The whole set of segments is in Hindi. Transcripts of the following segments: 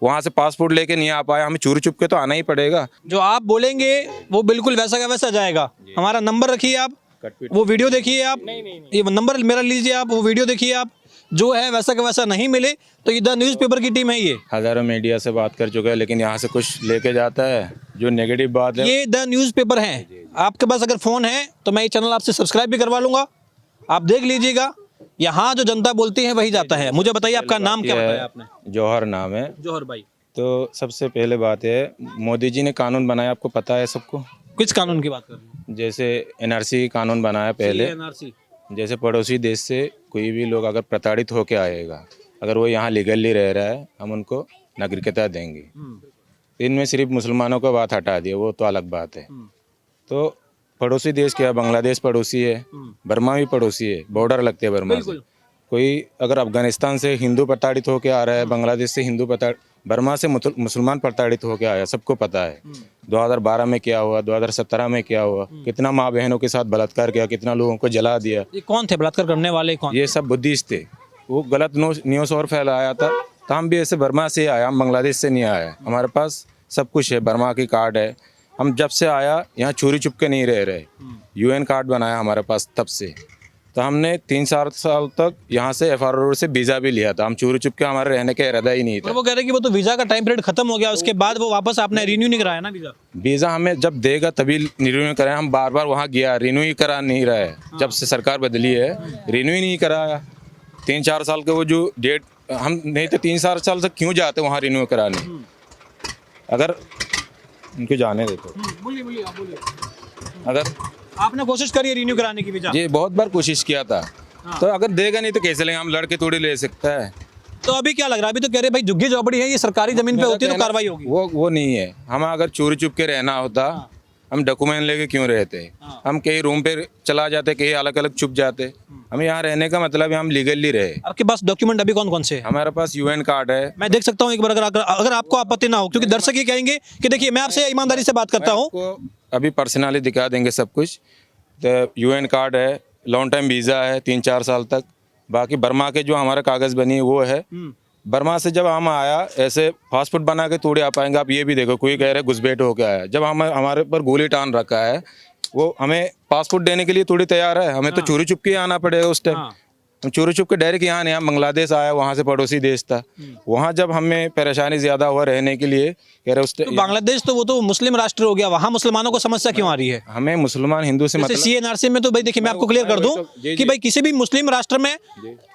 वहाँ से पासपोर्ट लेके नहीं आ पाया, हमें चोरी चुप के तो आना ही पड़ेगा। जो आप बोलेंगे वो बिल्कुल वैसा का वैसा जाएगा। हमारा नंबर रखिए आप, वो वीडियो देखिए आप, ये नंबर मेरा लीजिए आप, वो वीडियो देखिए आप, जो है वैसा का वैसा नहीं मिले तो ये द न्यूज़पेपर की टीम है। ये हज़ारों मीडिया से बात कर चुका है, लेकिन यहाँ से कुछ लेके जाता है जो नेगेटिव बात है। ये द न्यूज़पेपर है। आपके पास अगर फ़ोन है तो मैं ये चैनल आपसे सब्सक्राइब भी करवा लूंगा, आप देख लीजिएगा। यहाँ जो जनता बोलती है वही जाता है। मुझे बताइए आपका नाम क्या बताया आपने? जौहर नाम है। जौहर भाई, तो सबसे पहले बात है, मोदी जी ने कानून बनाया, आपको पता है सबको। किस कानून की बात कर रहे हैं? जैसे एनआरसी कानून बनाया पहले। एनआरसी। जैसे पड़ोसी देश से कोई भी लोग अगर प्रताड़ित होके आएगा, अगर वो यहाँ लीगली रह रहा है, हम उनको नागरिकता देंगे। इनमें सिर्फ मुसलमानों का बात हटा दिया, वो तो अलग बात है। तो पड़ोसी देश क्या है, बांग्लादेश पड़ोसी है, बर्मा भी पड़ोसी है, बॉर्डर लगते हैं बर्मा से। कोई अगर अफगानिस्तान से हिंदू प्रताड़ित होके आ रहा है, बांग्लादेश से हिंदू बर्मा से मुसलमान प्रताड़ित होके आया, सबको पता है। 2012 में क्या हुआ, 2017 में क्या हुआ, कितना माँ बहनों के साथ बलात्कार किया, कितना लोगों को जला दिया। ये कौन थे बलात्कार करने वाले? कौन? ये सब बुद्धिस्ट थे। वो गलत न्यूज़ और फैलाया था। तो हम भी ऐसे बर्मा से आया, हम बांग्लादेश से नहीं आया। हमारे पास सब कुछ है, बर्मा की कार्ड है। हम जब से आया यहाँ चोरी चुप के नहीं रह रहे। यूएन कार्ड बनाया हमारे पास तब से। तो हमने 3-4 साल तक यहाँ से FR रोड से वीज़ा भी लिया था। हम चोरी चुप के, हमारे रहने का इरादा ही नहीं और था। वो कह रहे हैं कि वो तो वीजा का टाइम पीरियड खत्म हो गया, उसके बाद वो वापस आपने रिन्यू नहीं कराया ना वीजा? वीज़ा हमें जब देगा तभी रिन्यू कराए। हम बार बार वहाँ गया, रिन्यू ही करा नहीं रहा है। जब से सरकार बदली है रिन्यू ही नहीं कराया। 3-4 साल के वो जो डेट, हम नहीं तो 3-4 साल से क्यों जाते वहाँ रिन्यू कराने? अगर उनको जाने देते। बोलिए बोलिए आप बोलिए। अगर आपने कोशिश करी है रिन्यू कराने की वीजा? ये बहुत बार कोशिश किया था। तो अगर देगा नहीं तो कैसे लेंगे? हम लड़के थोड़ी ले सकता है। तो अभी क्या लग रहा है? अभी तो कह रहे भाई झुग्गी झोपड़ी है, ये सरकारी जमीन पे होती है तो कार्रवाई होगी। वो नहीं है। हम अगर चोरी चुप के रहना होता, हम डॉक्यूमेंट लेके क्यों रहते? हम कहीं रूम पे चला जाते, कहीं अलग अलग छुप जाते। हमें यहाँ रहने का मतलब है हम लीगली रहे। आपके पास डॉक्यूमेंट अभी कौन कौन से हैं? हमारे पास यूएन कार्ड है। मैं देख सकता हूँ एक बार, अगर आपको आपत्ति ना हो, क्योंकि दर्शक ये कहेंगे कि देखिए मैं आपसे ईमानदारी से बात करता हूँ। आपको अभी पर्सनली दिखा देंगे सब कुछ। तो यूएन कार्ड है, लॉन्ग टाइम वीज़ा है 3-4 साल तक। बाकी बर्मा के जो हमारा कागज़ बनी वो है। बर्मा से जब हम आया, ऐसे पासपोर्ट बना के थोड़े आ पाएंगे। आप ये भी देखो, कोई कह रहे घुसपैठ होके आया। जब हम हमारे ऊपर गोली टान रखा है, वो हमें पासपोर्ट देने के लिए थोड़ी तैयार है। हमें तो चोरी चुप के आना पड़ेगा उस टाइम। हम चोरी चुप के डायरेक्ट यहाँ नहीं, हम बांग्लादेश आया, वहाँ से पड़ोसी देश था। वहाँ जब हमें परेशानी ज़्यादा हुआ रहने के लिए, कह रहे उस तो बांग्लादेश तो वो तो मुस्लिम राष्ट्र हो गया, वहाँ मुसलमानों को समस्या क्यों आ रही है? हमें मुसलमान हिंदू से मतलब CNRC में तो भाई देखिए मैं आपको क्लियर कर दूं कि भाई किसी भी मुस्लिम राष्ट्र में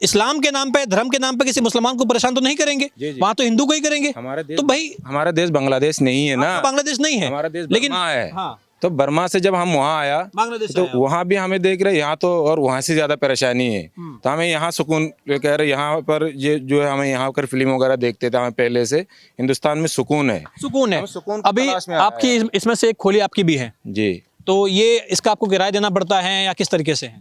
इस्लाम के नाम पे, धर्म के नाम पे किसी मुसलमान को परेशान तो नहीं करेंगे। वहाँ तो हिंदू को ही करेंगे। तो भाई हमारा देश बांग्लादेश नहीं है ना, बांग्लादेश नहीं है, हमारा देश लेकिन बर्मा है। हाँ, तो बर्मा से जब हम वहाँ आया बांग्लादेश तो वहाँ भी हमें देख रहे, यहाँ तो और वहाँ से ज़्यादा परेशानी है। तो हमें यहाँ सुकून, कह रहे यहाँ पर ये जो है, हमें यहाँ कर फिल्म वगैरह देखते थे हमें पहले से, हिंदुस्तान में सुकून है। सुकून है। सुकून अभी आपकी इसमें से एक खोली आपकी भी है जी। तो ये इसका आपको किराया देना पड़ता है या किस तरीके से है?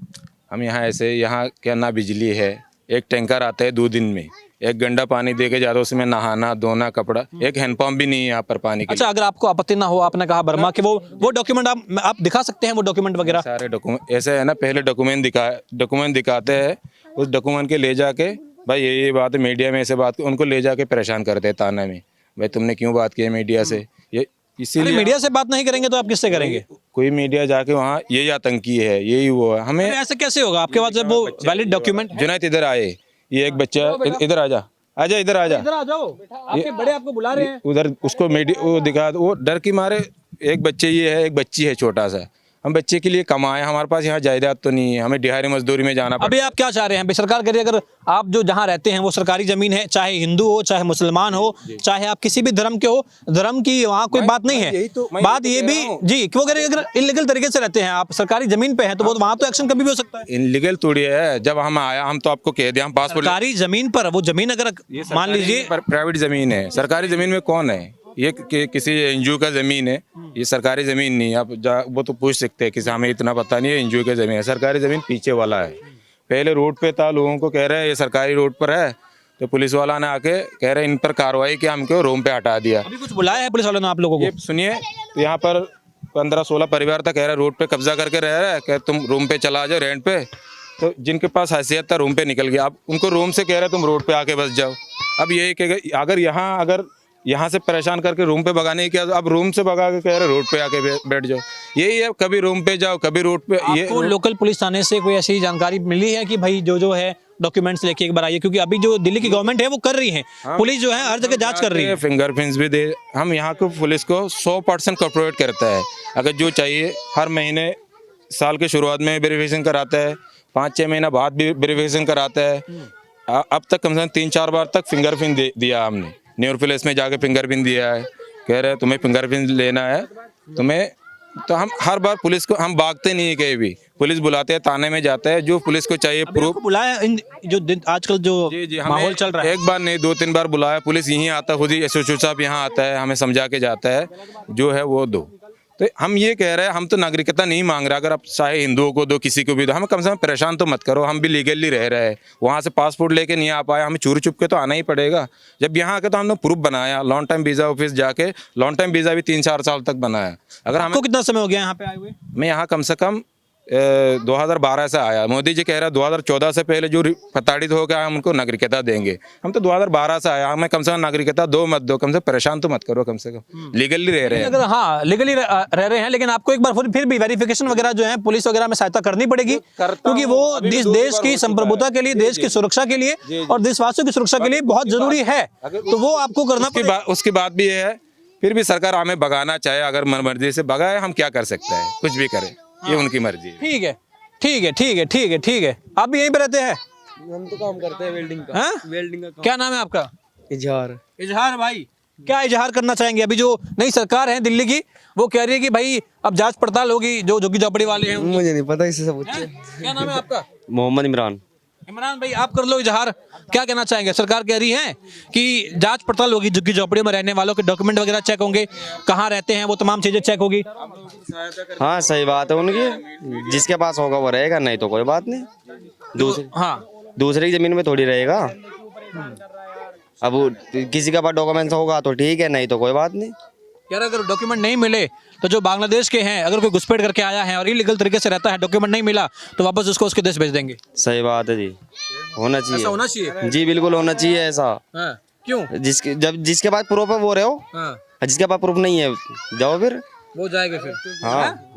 हम यहाँ ऐसे, यहाँ क्या ना बिजली है, एक टैंकर आता है 2 दिन में, 1 घंटा पानी दे के जाता, उसमें नहाना धोना कपड़ा, एक हैंडपम्प भी नहीं है यहाँ पर पानी के। अच्छा, अगर आपको आपत्ति ना हो, आपने कहा बर्मा के वो डॉक्यूमेंट आप दिखा सकते हैं, वो डॉक्यूमेंट वगैरह सारे डॉक्यूमेंट ऐसे है ना, पहले डॉक्यूमेंट दिखाते हैं, उस डॉक्यूमेंट के ले जाके भाई ये बात है, मीडिया में ऐसे बात, उनको ले जाके परेशान करते हैं ताना में, भाई तुमने क्यों बात की है मीडिया से। ये इसीलिए मीडिया से बात नहीं करेंगे तो आप किससे करेंगे? कोई मीडिया जाके वहाँ यही आतंकी है, यही वो है। हमें ऐसे कैसे होगा? आपके पास जब वो वैलिड डॉक्यूमेंट। जुनैद इधर आए, ये एक बच्चा, इधर आजा, आजा इधर आजा, इधर आ जाओ, आपके बड़े आपको बुला रहे हैं। उधर उसको वो दिखा, वो डर की मारे, एक बच्चे ये है, एक बच्ची है छोटा सा। हम बच्चे के लिए कमाए, हमारे पास यहाँ जायदाद तो नहीं है, हमें दिहाड़ी मजदूरी में जाना पड़ता है। अभी आप क्या चाह रहे हैं? सरकार कह रही है अगर आप जो जहाँ रहते हैं वो सरकारी जमीन है, चाहे हिंदू हो चाहे मुसलमान हो, चाहे आप किसी भी धर्म के हो, धर्म की वहाँ कोई बात नहीं है। बात ये भी जी क्यों कह रहे हैं, अगर इलीगल तरीके से रहते हैं आप, सरकारी जमीन पे हैं, तो वहाँ तो एक्शन कभी भी हो सकता है। इनलीगल थोड़ी है। जब हम आया, हम तो आपको कह दिया, हम पासपोर्ट, सरकारी जमीन पर, वो जमीन अगर मान लीजिए प्राइवेट जमीन है, सरकारी जमीन में कौन है? ये किसी एनजीओ का जमीन है, ये सरकारी जमीन नहीं है। आप वो तो पूछ सकते हैं, किसी हमें इतना पता नहीं है, एनजीओ का जमीन है। सरकारी जमीन पीछे वाला है, पहले रोड पे था, लोगों को कह रहे हैं ये सरकारी रोड पर है, तो पुलिस वाला ने आके कह रहे इन पर कार्रवाई की, हमको रूम पे हटा दिया। अभी कुछ बुलाया है पुलिस वालों ने आप लोगों को? ये सुनिए, तो यहाँ पर 15-16 परिवार था, कह रहे रोड पे कब्जा करके रह रहा है, कह तुम रूम पे चला जाओ रेंट पे। तो जिनके पास हैसियत था रूम पे निकल गया, अब उनको रूम से कह रहे तुम रोड पे आके बस जाओ। अब यही कह, अगर यहाँ अगर यहाँ से परेशान करके रूम पे भगाने की, अब रूम से भगा के कह रहे रोड पे आके बैठ जाओ। यही है, कभी रूम पे जाओ कभी रोड पे। ये आपको लोकल पुलिस थाने से कोई ऐसी जानकारी मिली है कि भाई जो है डॉक्यूमेंट्स लेके एक बार आइए, क्योंकि अभी जो दिल्ली की गवर्नमेंट है वो कर रही है, पुलिस जो है हर जगह जांच कर रही है। फिंगरप्रिंट्स भी दे, हम यहाँ को पुलिस को 100% कॉर्पोरेट करता है। अगर जो चाहिए हर महीने, साल के शुरुआत में वेरिफिकेशन कराता है, 5-6 महीना बाद भी वेरिफिकेशन कराता है। अब तक कम से कम 3-4 बार तक फिंगरप्रिंट दिया हमने, न्यू प्लेस में जाके फिंगरप्रिंट दिया है। कह रहे तुम्हें फिंगरप्रिंट लेना है तुम्हें, तो हम हर बार पुलिस को, हम भागते नहीं है कहीं भी, पुलिस बुलाते हैं, थाने में जाता है, जो पुलिस को चाहिए प्रूफ बुलाया। इन जो आजकल जो माहौल चल रहा है, एक बार नहीं 2-3 बार बुलाया, पुलिस यहीं आता, खुद ही एसओसी साहब यहाँ आता है, हमें समझा के जाता है, जो है वो दो। तो हम ये कह रहे हैं, हम तो नागरिकता नहीं मांग रहे, अगर आप चाहे हिंदुओं को दो, किसी को भी दो, हमें कम से कम परेशान तो मत करो। हम भी लीगली रह रहे हैं, वहाँ से पासपोर्ट लेके नहीं आ पाए, हमें चोरी छुप के तो आना ही पड़ेगा। जब यहाँ आके तो हमने प्रूफ बनाया, लॉन्ग टाइम वीज़ा ऑफिस जाके लॉन्ग टाइम वीज़ा भी 3-4 साल तक बनाया। अगर हमें, कितना समय हो गया यहाँ पे आए हुए? मैं यहाँ कम से कम 2012 से आया। मोदी जी कह रहा है 2014 से पहले जो प्रताड़ित हो गया हम उनको नागरिकता देंगे। हम तो 2012 से आया, हमें कम से कम नागरिकता दो मत दो, कम से परेशान तो मत करो, कम से कम लीगली रह रहे हैं। अगर हाँ लीगली रह रहे हैं, लेकिन आपको एक बार फिर भी वेरिफिकेशन वगैरह जो है पुलिस वगैरह में सहायता करनी पड़ेगी, क्योंकि वो देश की संप्रभुता के लिए, देश की सुरक्षा के लिए और देशवासियों की सुरक्षा के लिए बहुत जरूरी है, तो वो आपको करना पड़ेगा। उसकी बात भी ये है, फिर भी सरकार हमें भगाना चाहे, अगर मर्जी से भगाए, हम क्या कर सकते हैं, कुछ भी करें, ये उनकी मर्जी है। ठीक है, ठीक है, ठीक है, ठीक है, ठीक है। आप भी यहीं पे रहते हैं? हम तो काम करते हैं वेल्डिंग का। वेल्डिंग का काम। क्या नाम है आपका? इजहार। इजहार भाई, क्या इजहार करना चाहेंगे? अभी जो नई सरकार है दिल्ली की, वो कह रही है कि भाई अब जांच पड़ताल होगी, जो झुग्गी झोपड़ी वाले हैं। मुझे नहीं पता, इससे सब क्या नाम है आपका? मोहम्मद इमरान। इमरान भाई, आप कर लो इजहार, क्या कहना चाहेंगे? सरकार कह रही है कि जांच पड़ताल होगी, झुग्गी झोपड़ी में रहने वालों के डॉक्यूमेंट वगैरह चेक होंगे, कहाँ रहते हैं वो तमाम चीजें चेक होगी। हाँ सही बात है उनकी, जिसके पास होगा वो रहेगा, नहीं तो कोई बात नहीं। दूसरे की जमीन में थोड़ी रहेगा। अब किसी का पास डॉक्यूमेंट्स होगा तो ठीक है, नहीं तो कोई बात नहीं। यार अगर डॉक्यूमेंट नहीं मिले तो जो बांग्लादेश के हैं, अगर कोई घुसपैठ करके आया है और इलीगल तरीके से रहता है, डॉक्यूमेंट नहीं मिला तो वापस उसको उसके देश भेज देंगे। सही बात है जी, होना चाहिए। ऐसा होना चाहिए जी, बिल्कुल होना चाहिए ऐसा। क्यों? जिसके पास प्रूफ है वो रहो, जिसके पास प्रूफ नहीं है जाओ, फिर वो जाएगा फिर।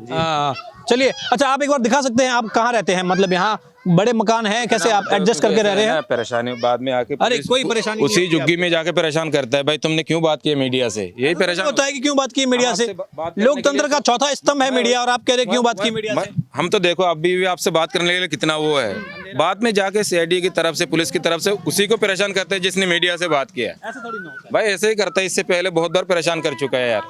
हाँ चलिए, अच्छा आप एक बार दिखा सकते हैं आप कहाँ रहते हैं? मतलब यहाँ बड़े मकान हैं, कैसे आप एडजस्ट करके रह रहे हैं? परेशानी बाद में आके, अरे कोई परेशानी उसी झुग्गी में जाके परेशान करता है, भाई तुमने क्यों बात की मीडिया से, यही परेशान होता है कि क्यों बात की मीडिया से। लोकतंत्र का चौथा स्तंभ है मीडिया, और आप कह रहे हैं क्यों बात की मीडिया से? हम तो देखो अभी भी आपसे बात करने के लिए कितना वो है, बाद में जाके सीआईडी की तरफ से, पुलिस की तरफ से उसी को परेशान करते हैं जिसने मीडिया से बात किया। ऐसा थोड़ी ना होता है भाई ऐसे ही करता है, इससे पहले बहुत बार परेशान कर चुका है यार,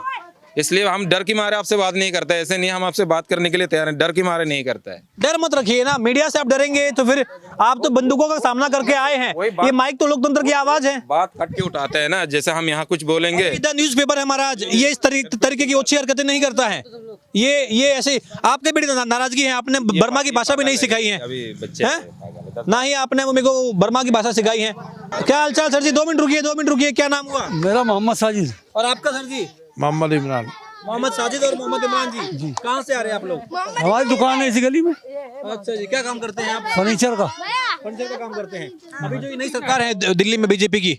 इसलिए हम डर की मारे आपसे बात नहीं करते। ऐसे नहीं, हम आपसे बात करने के लिए तैयार हैं, डर की मारे नहीं करता है। डर मत रखिए ना, मीडिया से आप डरेंगे तो फिर आप तो बंदूकों का सामना करके आए हैं। ये माइक तो लोकतंत्र की आवाज है, बात कट के उठाते हैं ना, जैसे हम यहाँ कुछ बोलेंगे। न्यूज़पेपर है महाराज, ये इस तरीके की अच्छी हरकतें नहीं करता है। ये ऐसे आपके बड़ी नाराजगी है, आपने बर्मा की भाषा भी नहीं सिखाई है, ना ही आपने मेरे को बर्मा की भाषा सिखाई है। क्या हालचाल सर जी? 2 मिनट रुकिए, 2 मिनट रुकिए। क्या नाम हुआ? मेरा मोहम्मद साजिद। और आपका सर जी? मोहम्मद इमरान। मोहम्मद साजिद और मोहम्मद इमरान जी, कहाँ से आ रहे हैं आप लोग? हमारी दुकान है इसी गली में। अच्छा जी, क्या काम करते हैं आप? फर्नीचर का। फर्नीचर का काम करते हैं। अभी जो नई सरकार है दिल्ली में बीजेपी की,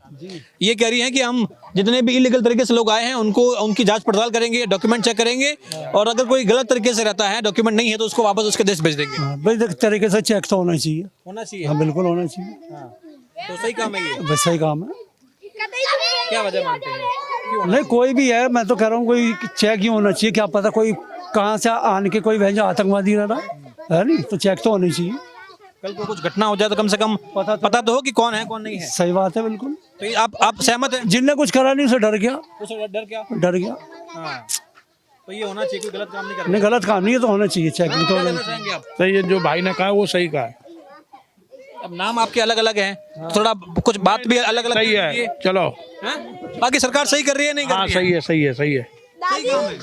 ये कह रही है कि हम जितने भी इलीगल तरीके से लोग आए हैं उनको, उनकी जांच पड़ताल करेंगे, डॉक्यूमेंट चेक करेंगे, और अगर कोई गलत तरीके से रहता है, डॉक्यूमेंट नहीं है, तो उसको वापस उसके देश भेज देंगे। भाई तरीके से चेक तो होना चाहिए। होना चाहिए। हाँ बिल्कुल होना चाहिए। तो सही काम है ये? बस सही काम है। क्या वजह मानते हैं? नहीं कोई भी है, मैं तो कह रहा हूँ कोई चेक ही होना चाहिए। क्या पता कोई कहाँ से आने के कोई भेजा आतंकवादी रहा है, नहीं तो चेक तो होनी चाहिए। कल को कुछ घटना हो जाए तो कम से कम पता तो हो कि कौन है कौन नहीं है। सही बात है, बिल्कुल। तो आप सहमत हैं? जिनने कुछ करा नहीं उसे डर गया। उसे डर क्या? डर गया। हाँ, तो ये होना चाहिए, कोई गलत काम नहीं करना। नहीं गलत काम नहीं है तो होना चाहिए, चेक नहीं तो होना चाहिए। चाहेंगे आप? सही है, जो भाई ने कहा वो सही कहा है। अब नाम आपके अलग अलग हैं, थोड़ा कुछ बात भी अलग अलग सही है, चलो। बाकी सरकार सही कर रही है नहीं कर हाँ रही है? सही है, सही है, सही है। सही काम है,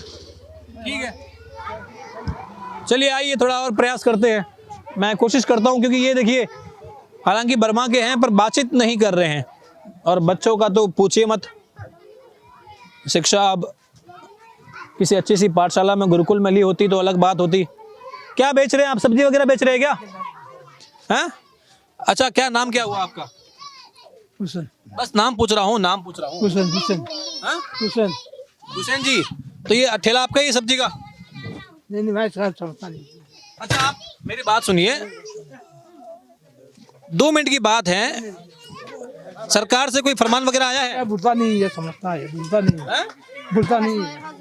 ठीक है। चलिए आइए थोड़ा और प्रयास करते हैं, मैं कोशिश करता हूँ, क्योंकि ये देखिए हालांकि बर्मा के हैं पर बातचीत नहीं कर रहे हैं, और बच्चों का तो पूछिए मत। शिक्षा अब किसी अच्छी सी पाठशाला में, गुरुकुल में ली होती तो अलग बात होती। क्या बेच रहे हैं आप? सब्जी वगैरह बेच रहे हैं क्या? हैं? अच्छा, क्या नाम क्या हुआ आपका? बस नाम पूछ रहा हूँ, नाम पूछ रहा हूँ। हुसैन हुसैन हाँ? हुसैन। हुसैन जी, तो ये ठेला आपका ही सब्जी का? नहीं नहीं मैं समझता नहीं। अच्छा आप मेरी बात सुनिए, 2 मिनट की बात है, सरकार से कोई फरमान वगैरह आया है? बुलता नहीं है, समझता है, बुलता नहीं है, बुलता नहीं है।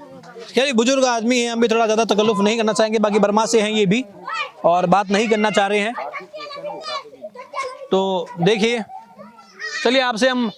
खैर बुजुर्ग आदमी हैं, हम भी थोड़ा ज़्यादा तकल्लुफ नहीं करना चाहेंगे, बाकी बर्मा से हैं ये भी और बात नहीं करना चाह रहे हैं। तो देखिए, चलिए आपसे हम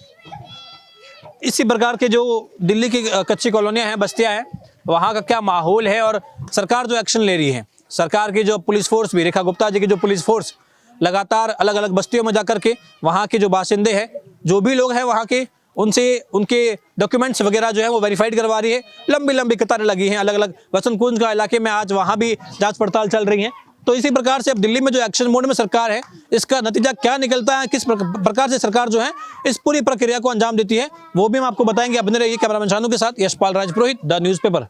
इसी प्रकार के जो दिल्ली की कच्ची कॉलोनियाँ हैं, बस्तियाँ हैं, वहाँ का क्या माहौल है और सरकार जो एक्शन ले रही है, सरकार की जो पुलिस फोर्स भी, रेखा गुप्ता जी की जो पुलिस फोर्स लगातार अलग अलग बस्तियों में जाकर के वहाँ के जो बाशिंदे हैं, जो भी लोग हैं वहाँ के, उनसे उनके डॉक्यूमेंट्स वगैरह जो है वो वेरीफाइड करवा रही है। लंबी लंबी कतारें लगी हैं अलग अलग वसंत कुंज का इलाके में, आज वहाँ भी जांच पड़ताल चल रही है। तो इसी प्रकार से अब दिल्ली में जो एक्शन मोड में सरकार है, इसका नतीजा क्या निकलता है, किस प्रकार से सरकार जो है इस पूरी प्रक्रिया को अंजाम देती है, वो भी हम आपको बताएंगे। अब बने रहिए कैमरामैन शानू के साथ, यशपाल राजपुरोहित, द न्यूज़पेपर।